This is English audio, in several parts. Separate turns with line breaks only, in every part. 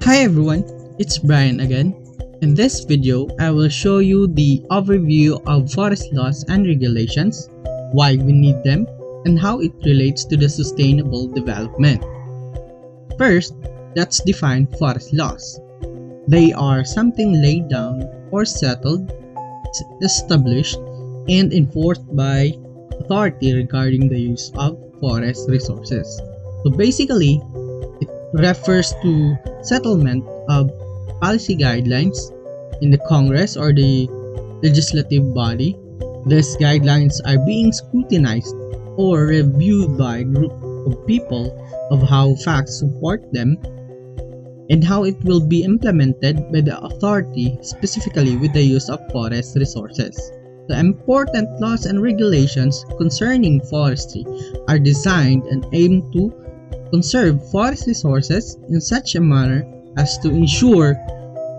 Hi everyone, it's Brian again. In this video, I will show you the overview of forest laws and regulations, why we need them, and how it relates to the sustainable development. First, let's define forest laws. They are something laid down or settled, established, and enforced by authority regarding the use of forest resources. So basically, it refers to settlement of policy guidelines in the Congress or the legislative body. These guidelines are being scrutinized or reviewed by a group of people of how facts support them and how it will be implemented by the authority, specifically with the use of forest resources. The important laws and regulations concerning forestry are designed and aim to conserve forest resources in such a manner as to ensure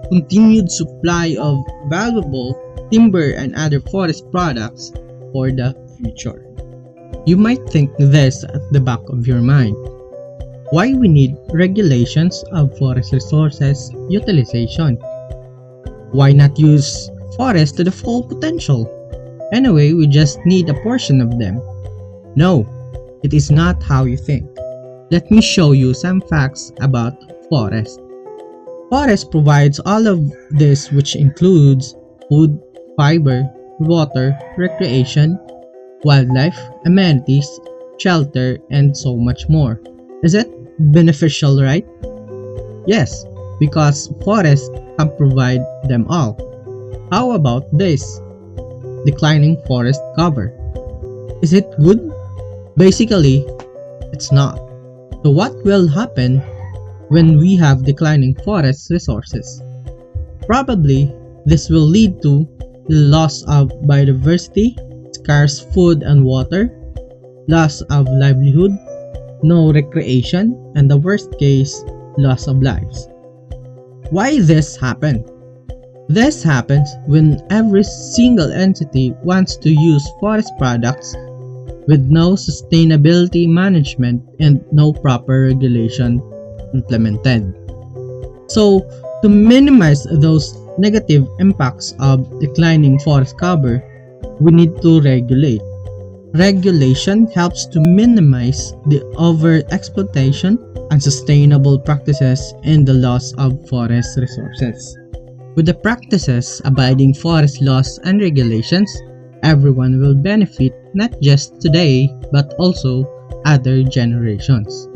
continued supply of valuable timber and other forest products for the future. You might think this at the back of your mind. Why we need regulations of forest resources utilization? Why not use forests to the full potential? Anyway, we just need a portion of them. No, it is not how you think. Let me show you some facts about forest. Forest provides all of this, which includes food, fiber, water, recreation, wildlife, amenities, shelter, and so much more. Is it beneficial, right? Yes, because forests can provide them all. How about this? Declining forest cover. Is it good? Basically, it's not. So what will happen when we have declining forest resources? Probably, this will lead to the loss of biodiversity, scarce food and water, loss of livelihood, no recreation, and the worst case, loss of lives. Why this happen? This happens when every single entity wants to use forest products with no sustainability management and no proper regulation implemented. So, to minimize those negative impacts of declining forest cover, we need to regulate. Regulation helps to minimize the overexploitation, unsustainable practices, and the loss of forest resources. With the practices abiding forest laws and regulations, everyone will benefit not just today but also other generations.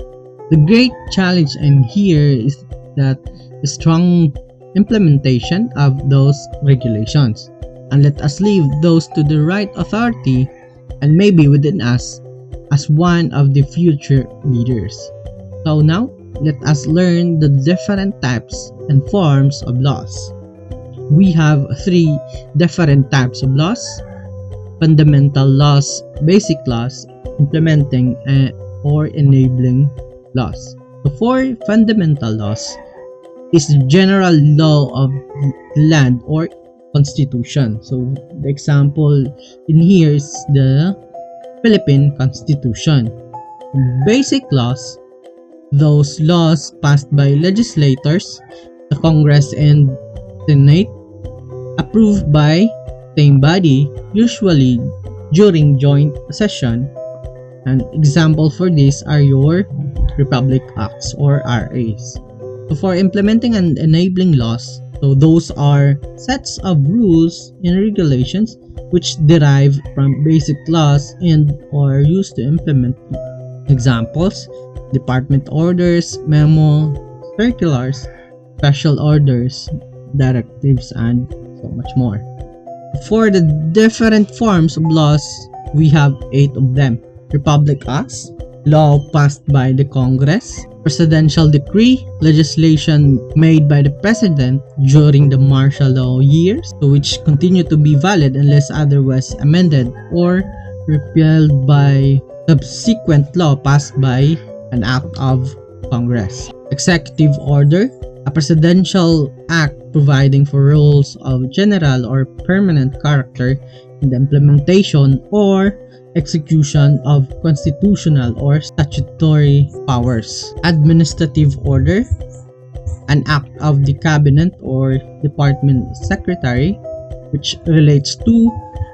The great challenge in here is that the strong implementation of those regulations, and let us leave those to the right authority and maybe within us as one of the future leaders. So now, let us learn the different types and forms of laws. We have three different types of laws: fundamental laws, basic laws, implementing or enabling laws. The four fundamental laws is the general law of the land or constitution. So the example in here is the Philippine Constitution. Basic laws, those laws passed by legislators, the Congress and Senate, approved by same body, usually during joint session. An example for this are your Republic Acts or RAs. So for implementing and enabling laws, so those are sets of rules and regulations which derive from basic laws and are used to implement. Examples: department orders, memo, circulars, special orders, directives, and so much more. For the different forms of laws, we have 8 of them. Republic Acts, law passed by the Congress; presidential decree, legislation made by the president during the martial law years, which continue to be valid unless otherwise amended or repealed by subsequent law passed by an act of Congress. Executive order, a presidential act providing for rules of general or permanent character in the implementation or execution of constitutional or statutory powers. Administrative order, an act of the cabinet or department secretary which relates to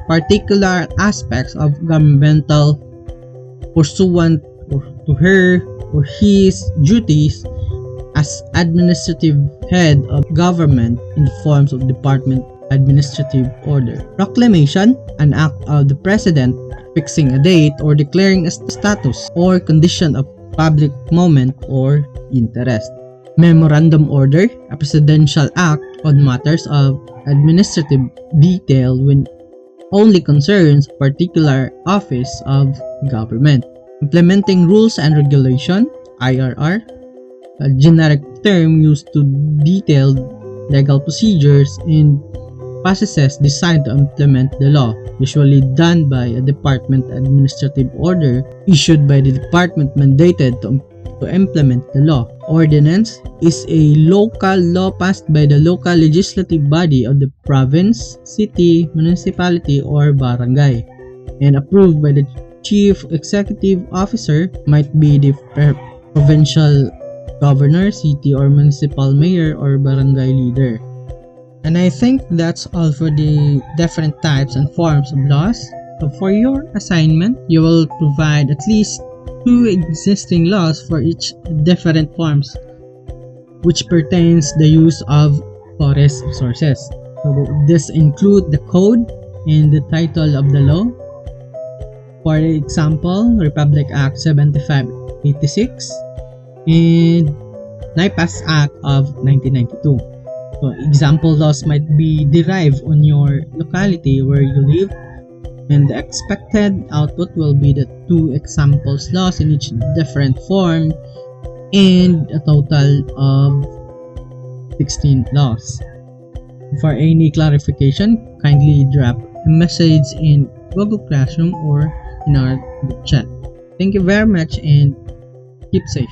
particular aspects of governmental pursuant to her or his duties as administrative head of government in the forms of department administrative order. Proclamation, an act of the president fixing a date or declaring a status or condition of public moment or interest. Memorandum order, a presidential act on matters of administrative detail when only concerns particular office of government. Implementing rules and regulation, IRR, a generic term used to detail legal procedures and processes designed to implement the law, usually done by a department administrative order issued by the department mandated to implement the law. Ordinance is a local law passed by the local legislative body of the province, city, municipality, or barangay, and approved by the chief executive officer, might be the provincial governor, city or municipal mayor, or barangay leader. And I think that's all for the different types and forms of laws. So for your assignment, you will provide at least 2 existing laws for each different forms, which pertains the use of forest resources. So this include the code and the title of the law. For example, Republic Act 7586 and NIPAS Act of 1992. So example laws might be derived on your locality where you live, and the expected output will be the 2 examples laws in each different form and a total of 16 laws. For any clarification, kindly drop a message in Google Classroom or in our group chat. Thank you very much and keep safe.